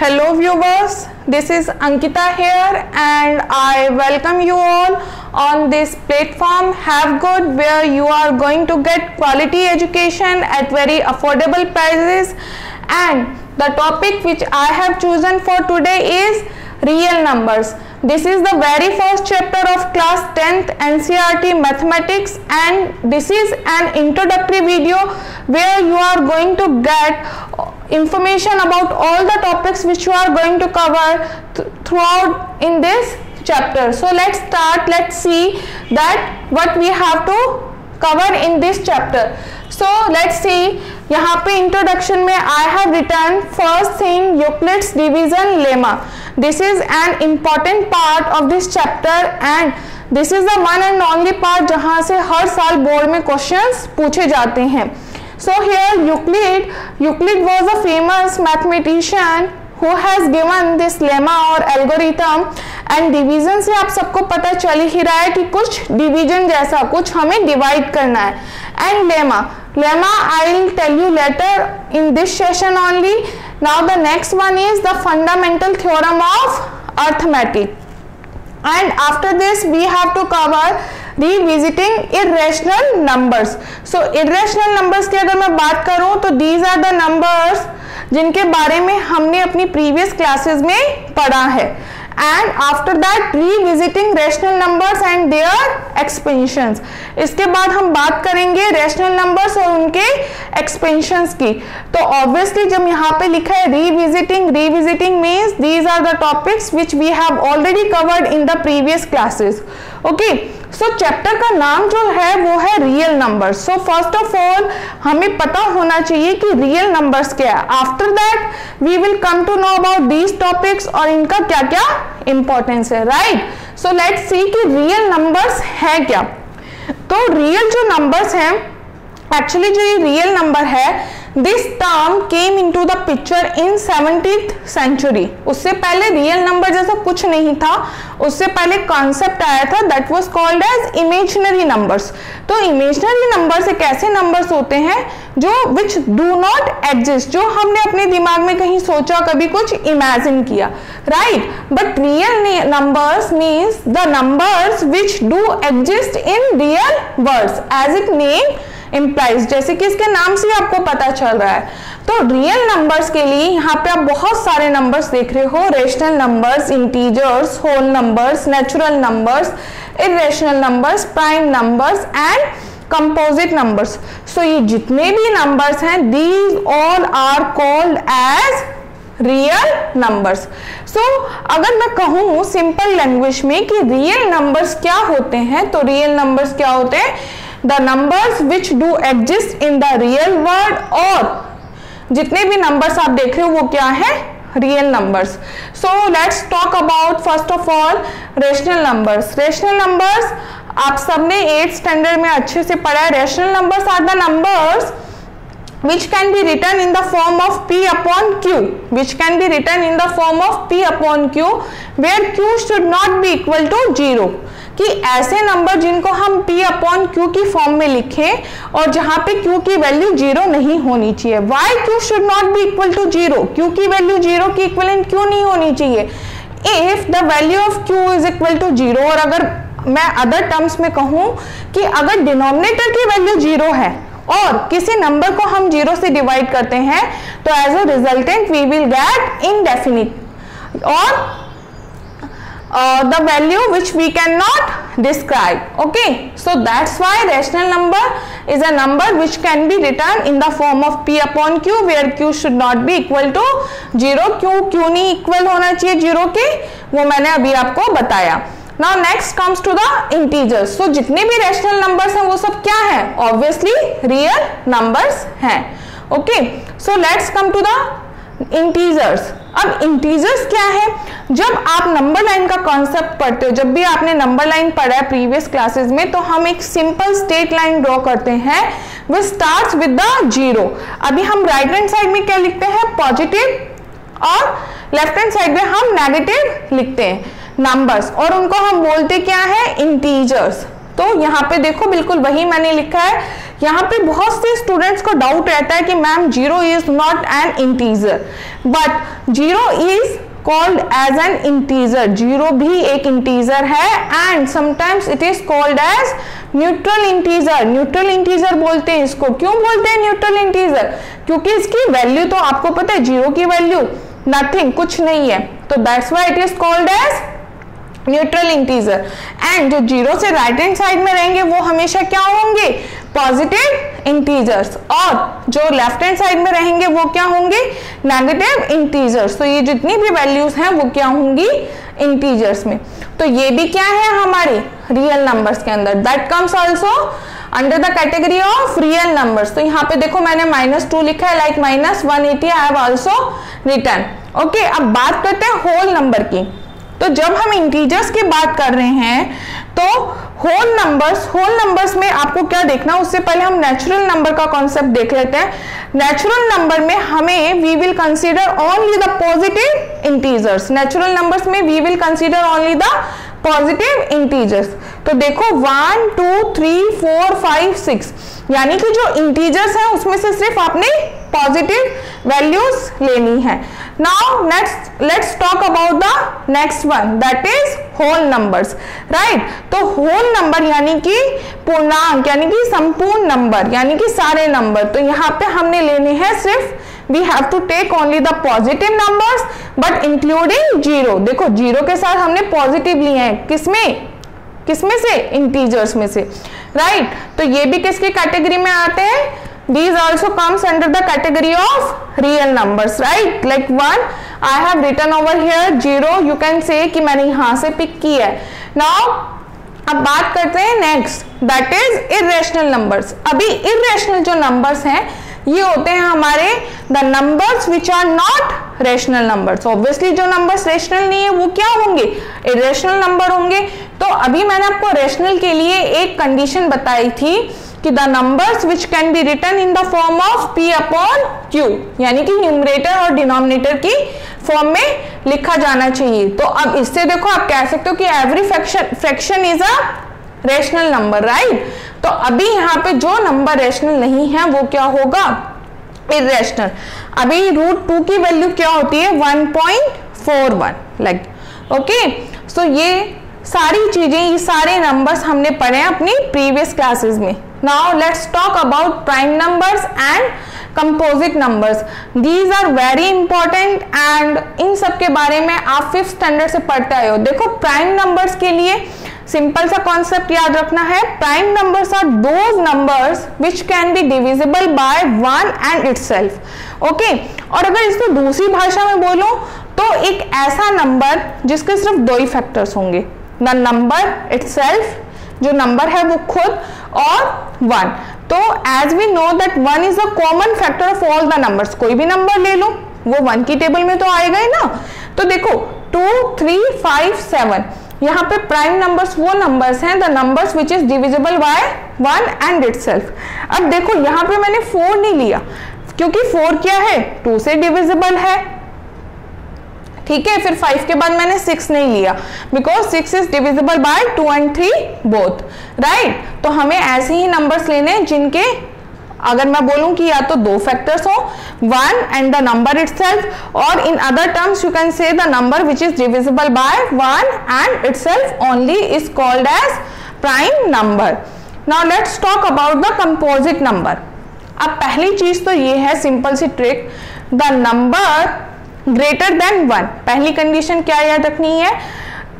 Hello viewers, this is Ankita here and I welcome you all on this platform Have Good, where you are going to get quality education at very affordable prices. And the topic which I have chosen for today is real numbers. This is the very first chapter of class 10th NCERT mathematics, and this is an introductory video where you are going to get information about all the topics which you are going to cover throughout in this chapter. So let's start. Let's see that what we have to cover in this chapter. So let's see, यहाँ पे introduction में I have written first thing Euclid's division lemma. This is an important part of this chapter and this is the one and only part जहाँ से हर साल board में questions पूछे जाते हैं. So here Euclid was a famous mathematician who has given this lemma or algorithm. And division से आप सबको पता चल ही रहा है कि कुछ डिवीजन जैसा कुछ हमें डिवाइड करना है. And lemma I will tell you later in this session only. Now the next one is the fundamental theorem of arithmetic. And after this we have to cover revisiting irrational numbers. So irrational numbers की अगर मैं बात करूं तो these are the numbers जिनके बारे में हमने अपनी प्रीवियस क्लासेस में पढ़ा है. And after that revisiting rational numbers and their expansions. इसके बाद हम बात करेंगे rational numbers और उनके expansions की. तो obviously जब यहाँ पे लिखा है revisiting means these are the topics which we have already covered in the previous classes. Okay, so chapter का नाम जो है वो है real numbers. So first of all हमें पता होना चाहिए कि real numbers क्या है. After that we will come to know about these topics और इनका क्या क्या इंपॉर्टेंस है. राइट. सो लेट्स सी कि रियल नंबर्स है क्या. तो रियल जो नंबर्स हैं, एक्चुअली जो ये रियल नंबर है, this term came into the picture in 17th century. उससे पहले रियल नंबर जैसा कुछ नहीं था. उससे पहले कॉन्सेप्ट आया था that was called as imaginary numbers. तो इमेजिनरी नंबर्स एक ऐसे नंबर्स होते हैं जो विच डू नॉट एग्जिस्ट, जो हमने अपने दिमाग में कहीं सोचा, कभी कुछ इमेजिन किया. Right. But real numbers means the numbers which do exist in real worlds as it name implies. जैसे कि इसके नाम से आपको पता चल रहा है. तो रियल नंबर्स के लिए यहाँ पे आप बहुत सारे नंबर्स देख रहे हो. Rational numbers, integers, whole numbers, natural numbers, irrational numbers, prime numbers and composite numbers. So ये जितने भी नंबर्स हैं, these all are called as real numbers. So अगर मैं कहूँ सिंपल लैंग्वेज में कि रियल नंबर्स क्या होते हैं, तो रियल नंबर्स क्या होते हैं? The numbers which do exist in the real world. और जितने भी नंबर्स आप देख रहे हो वो क्या है? Real numbers. So let's talk about first of all rational numbers. Rational numbers आप सबने 8th स्टैंडर्ड में अच्छे से पढ़ा है. Rational numbers are the numbers which can be written in the form of p upon q, which can be written in the form of p upon q, where q should not be equal to 0. कि ऐसे number जिनको हम p upon q की form में लिखें और जहां पे q की वैल्यू 0 नहीं होनी चाहिए. why q should not be equal to 0? q की वैल्यू 0 की इक्विवेलेंट क्यों नहीं होनी चाहिए? if the value of q is equal to 0, और अगर मैं अदर टर्म्स में कहूं कि अगर डिनोमिनेटर की वैल्यू 0 है और किसी नंबर को हम 0 से डिवाइड करते हैं तो as a resultant we will get indefinite और the value which we cannot describe. Okay, so that's why rational number is a number which can be written in the form of p upon q, where q should not be equal to 0. क्यों नहीं equal होना चाहिए 0 के, वो मैंने अभी आपको बताया. Now next comes to the integers. So जितने भी rational numbers हैं वो सब क्या है? Obviously real numbers हैं. Okay, so let's come to the integers. अब इंटीजर्स क्या है? जब आप नंबर लाइन का कॉन्सेप्ट पढ़ते हो, जब भी आपने नंबर लाइन पढ़ा है प्रीवियस क्लासेस में, तो हम एक सिंपल स्ट्रेट लाइन ड्रॉ करते हैं विच स्टार्ट्स विद द 0. अभी हम राइट हैंड साइड में क्या लिखते हैं? पॉजिटिव, और लेफ्ट हैंड साइड में हम नेगेटिव लिखते हैं नंबर्स, और उनको हम बोलते क्या है? इंटीजर्स. तो यहाँ पे देखो बिल्कुल वही मैंने लिखा है। यहाँ पे बहुत से स्टूडेंट्स को डाउट रहता है कि ma'am 0 is not an integer, but 0 is called as an integer. 0 भी एक इंटीजर है and sometimes it is called as neutral integer. Neutral integer बोलते हैं इसको। क्यों बोलते हैं न्यूट्रल इंटीजर? क्योंकि इसकी वैल्यू तो आपको पता है, 0 की वैल्यू नथिंग, कुछ नहीं है, तो that's why it is called as neutral integer. And जो 0 से राइट हैंड साइड में रहेंगे वो हमेशा क्या होंगे? पॉजिटिव इंटीजर्स, और जो लेफ्ट हैंड साइड में रहेंगे वो क्या होंगे? Negative integers. तो ये जितनी भी वैल्यूज हैं वो क्या होंगी? इंटीजर्स में। तो ये भी क्या है हमारे रियल नंबर्स के अंदर, that comes also under the category of real numbers. तो यहाँ पे देखो मैंने -2 लिखा है, like -180 I have also written. Okay, अब बात करते हैं होल नंबर की। तो जब हम इंटीजर्स की बात कर रहे हैं तो होल नंबर्स में आपको क्या देखना, उससे पहले हम नेचुरल नंबर का कॉन्सेप्ट देख लेते हैं। नेचुरल नंबर में हमें we will consider only the positive integers. Natural numbers में we will consider only the positive integers. तो देखो 1 2 3 4 5 6, यानी कि जो इंटीजर्स हैं उसमें से सिर्फ आपने पॉजिटिव वैल्यूज लेनी है। Now let's talk about the next one, that is whole numbers, right. तो होल नंबर यानी कि पूर्णांक, यानी कि संपूर्ण नंबर, यानी कि सारे नंबर। तो यहाँ पे हमने लेने हैं सिर्फ, we have to take only the positive numbers but including 0। देखो 0 के साथ हमने पॉजिटिव लिए हैं, किसमें से? इंटीजर्स में से, राइट। तो ये भी किसकी कैटेगरी में आते हैं? These also comes under the category of real numbers, right? Like 1 I have written over here, 0 you can say कि मैंने यहाँ से पिक किया है। Now अब बात करते हैं next, that is irrational numbers. अभी इर्रेशनल जो नंबर्स हैं ये होते हैं हमारे the numbers which are not rational numbers. Obviously जो नंबर्स रेशनल नहीं है वो क्या होंगे? इर्रेशनल नंबर होंगे। तो अभी मैंने आपको रेशनल के लिए एक कंडीशन बताई थी कि the numbers which can be written in the form of p upon q, यानी कि न्यूमरेटर और डिनोमिनेटर की फॉर्म में लिखा जाना चाहिए। तो अब इससे देखो आप कह सकते हो कि every fraction is a rational number, right. तो अभी यहाँ पे जो नंबर रेशनल नहीं है वो क्या होगा? इर्रेशनल। अभी √2 की वैल्यू क्या होती है? 1.41, लाइक। ओके, सो ये सारी चीजें, ये सारे नंबर्स हमने पढ़े हैं अपनी प्रीवियस क्लासेस में। Now let's talk about prime numbers and composite numbers. These are very important and इन सब के बारे में आप 5th स्टैंडर्ड से पढ़ते आए हो। देखो प्राइम नंबर्स के लिए सिंपल सा कॉन्सेप्ट याद रखना है, prime numbers are those numbers which can be divisible by 1 and itself. Okay, और अगर इसको दूसरी भाषा में बोलो तो एक ऐसा नंबर जिसके सिर्फ 2 ही फैक्टर्स होंगे, द नंबर इटसेल्फ, जो नंबर है वो खुद, और 1। तो as we know that 1 is a common factor of all the numbers. कोई भी नंबर ले लो वो 1 की टेबल में तो आएगा ही ना। तो देखो 2 3 5 7, यहाँ पे प्राइम नंबर्स वो नंबर्स हैं the numbers which is divisible by 1 and itself. अब देखो यहाँ पे मैंने 4 नहीं लिया क्योंकि 4 क्या है? 2 से डिविजिबल है, ठीक है। फिर 5 के बाद मैंने 6 नहीं लिया because 6 is divisible bye 2 and 3 both, right. तो हमें ऐसे ही नंबर्स लेने हैं जिनके, अगर मैं बोलूं कि या तो 2 फैक्टर्स हो, 1 एंड द नंबर इटसेल्फ, और in other terms you can say the number which is divisible by 1 and itself only is called as prime number. Now let's talk about the composite number. अब पहली चीज तो ये है, simple सी trick, the number greater than 1। पहली condition क्या याद रखनी है?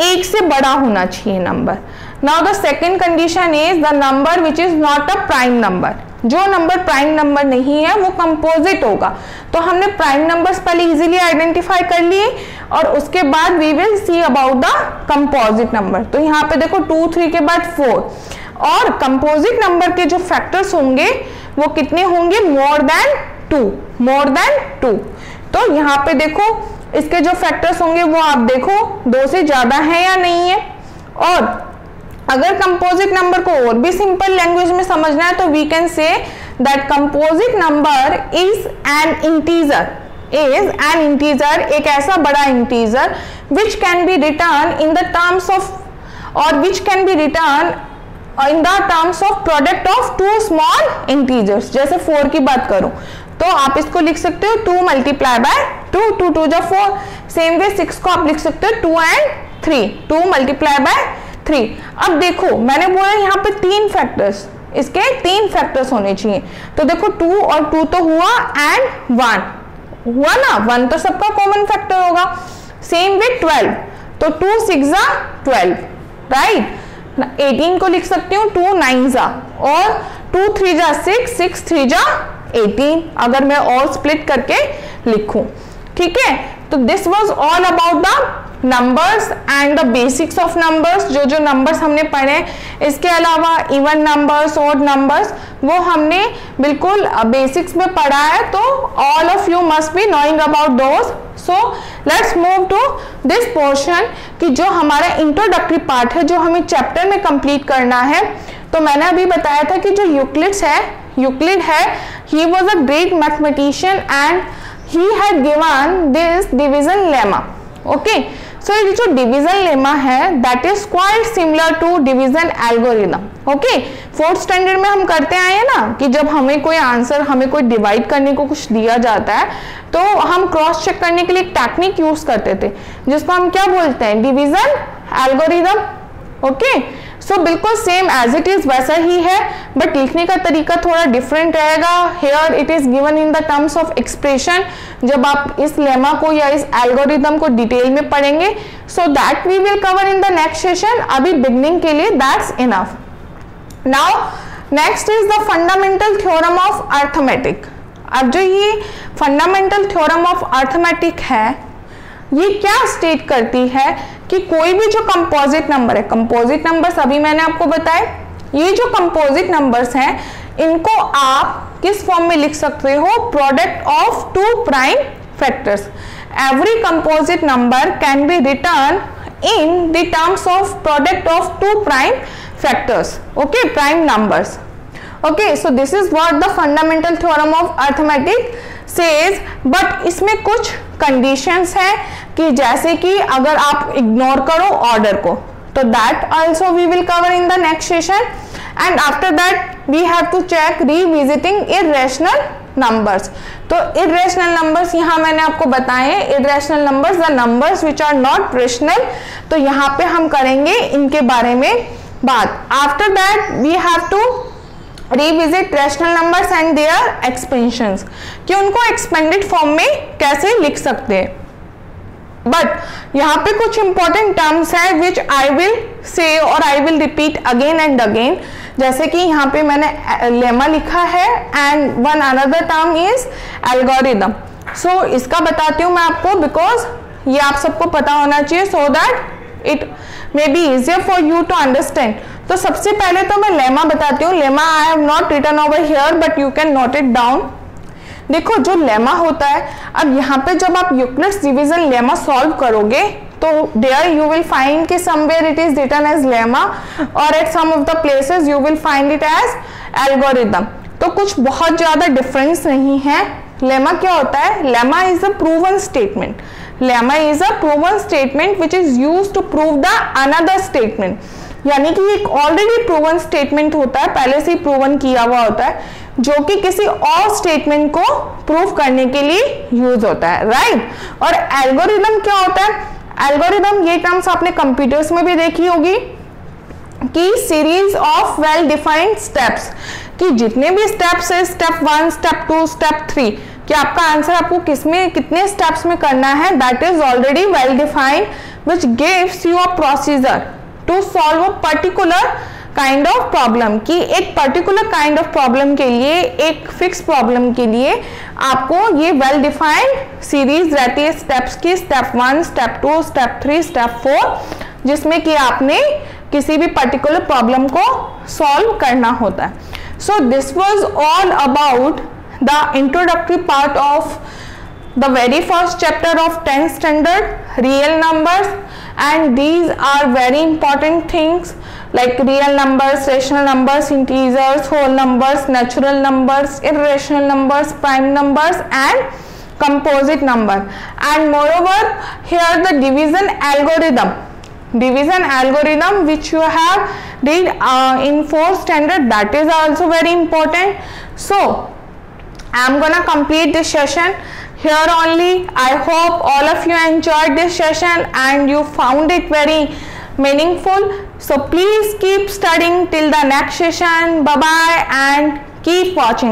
1 से बड़ा होना चाहिए number. Now the second condition is the number which is not a prime number. जो नंबर प्राइम नंबर नहीं है वो कंपोजिट होगा। तो हमने प्राइम नंबर्स पहले इजीली आइडेंटिफाई कर लिए और उसके बाद we will see about the composite number. तो यहाँ पे देखो 2 3 के बाद 4, और कंपोजिट नंबर के जो फैक्टर्स होंगे वो कितने होंगे? More than 2। तो यहाँ पे देखो इसके जो फैक्टर्स होंगे वो आप देखो 2 से ज्यादा है या नहीं है। और अगर कंपोजिट नंबर को और भी सिंपल लैंग्वेज में समझना है तो we can say that composite number is an integer, एक ऐसा बड़ा integer which can be written in the terms of, और which can be written in the terms of product of two small integers. जैसे 4 की बात करूं तो आप इसको लिख सकते हो 2 मल्टीप्लाई बाय 2, 2 2 जा 4। सेम वे 6 को आप लिख सकते हो 2 and 3, 2 मल्टीप्लाई बाय 3। अब देखो मैंने बोला यहाँ पे 3 फैक्टर्स, इसके 3 फैक्टर्स होने चाहिए। तो देखो 2 और 2 तो हुआ एंड 1 हुआ ना, 1 तो सबका कॉमन फैक्टर होगा। सेम वे 12, तो 2 6 जा 12, राइट। 18 को लिख सकती हूँ 2 9 जा, और 2 3 जा 6, 6 3 जा 18, अगर मैं और स्प्लिट करके लिखूं, ठीक है। तो this was all about the numbers and the basics of numbers, जो नंबर्स हमने पढ़े। इसके अलावा इवन नंबर्स, ऑड नंबर्स, वो हमने बिल्कुल बेसिक्स में पढ़ा है, तो all of you must be knowing about those. So let's move to this portion कि जो हमारा इंट्रोडक्टरी पार्ट है, जो हमें चैप्टर में कंप्लीट करना है। तो मैंने अभी बताया था कि जो यूक्लिड है, he was a great mathematician and he had given this division lemma. Okay, so ये जो division lemma है that is quite similar to division algorithm. Okay, 4th standard में हम करते आए हैं ना कि जब हमें कोई आंसर, हमें कोई डिवाइड करने को कुछ दिया जाता है तो हम क्रॉस चेक करने के लिए एक टेक्निक यूज करते थे जिसको हम क्या बोलते हैं, डिविजन एल्गोरिदम। ओके, सो बिल्कुल सेम एज इट इज वैसा ही है, बट लिखने का तरीका थोड़ा डिफरेंट रहेगा। Here it is given in the terms of expression. जब आप इस लेमा को या इस एल्गोरिदम को डिटेल में पढ़ेंगे, so that we will cover in the next session. अभी बिगनिंग के लिए that's enough. Now next is the fundamental theorem of arithmetic. अब जो ये फंडामेंटल थ्योरम ऑफ अर्थमेटिक है, ये क्या स्टेट करती है कि कोई भी जो कंपोजिट नंबर है, कंपोजिट नंबर्स अभी मैंने आपको बताया, ये जो कंपोजिट नंबर्स हैं इनको आप किस फॉर्म में लिख सकते हो, product of 2 prime factors. Every composite number can be written in the terms of product of 2 prime factors, okay, prime numbers. Okay, so this is what the fundamental theorem of arithmetic says, but इसमें कुछ conditions है कि जैसे कि अगर आप ignore करो order को, तो that also we will cover in the next session. And after that we have to check revisiting irrational numbers. तो इररेशनल नंबर्स यहाँ मैंने आपको बताए हैं, irrational numbers the numbers which are not rational. तो यहाँ पे हम करेंगे इनके बारे में बात। After that we have to revisit rational numbers and their expansions, कि उनको एक्सपेंडेड फॉर्म में कैसे लिख सकते हैं। बट यहाँ पे कुछ इंपॉर्टेंट टर्म्स है विच आई विल से और I will repeat again and again. जैसे कि यहाँ पे मैंने लेमा लिखा है and one another term is algorithm. So इसका बताती हूँ मैं आपको, बिकॉज ये आप सबको पता होना चाहिए, so that it may be easier for you to understand. तो सबसे पहले तो मैं लेमा बताती हूँ। Lemma I have not written over here, but you can note it down. देखो जो लेमा होता है, अब यहाँ पे जब आप यूक्लिड्स डिवीजन लेमा सॉल्व करोगे तो देयर यू विल फाइंड कि somewhere it is written as lemma और at some of the places you will find it as algorithm. तो कुछ बहुत ज्यादा डिफरेंस नहीं है। लेमा क्या होता है? Lemma is a proven statement. Lemma is a proven statement which is used to prove the another statement. यानी कि एक ऑलरेडी प्रूवन स्टेटमेंट होता है, पहले से ही प्रूवन किया हुआ होता है, जो कि किसी और स्टेटमेंट को प्रूव करने के लिए यूज होता है, राइट। और एल्गोरिदम क्या होता है? एल्गोरिदम, ये टर्म्स आपने कंप्यूटर्स में भी देखी होगी कि series of well defined steps, कि जितने भी स्टेप्स है, स्टेप 1, स्टेप 2, स्टेप 3, कि आपका आंसर आपको किसमें कितने स्टेप्स में करना है, that is already well defined which gives you a procedure to solve a particular kind of problem. कि एक पर्टिकुलर काइंड ऑफ प्रॉब्लम के लिए, एक फिक्स प्रॉब्लम के लिए आपको ये वेल डिफाइंड सीरीज रहती है स्टेप्स की, स्टेप 1, स्टेप 2, स्टेप 3, स्टेप 4, जिसमें कि आपने किसी भी पर्टिकुलर प्रॉब्लम को सॉल्व करना होता है। So this was all about the introductory part of the very first chapter of 10th standard, real numbers, and these are very important things like real numbers, rational numbers, integers, whole numbers, natural numbers, irrational numbers, prime numbers, and composite number. And moreover, here the division algorithm which you have did in 4th standard, that is also very important. So I am gonna complete this session here only. I hope all of you enjoyed this session and you found it very meaningful. So please keep studying till the next session. Bye bye and keep watching.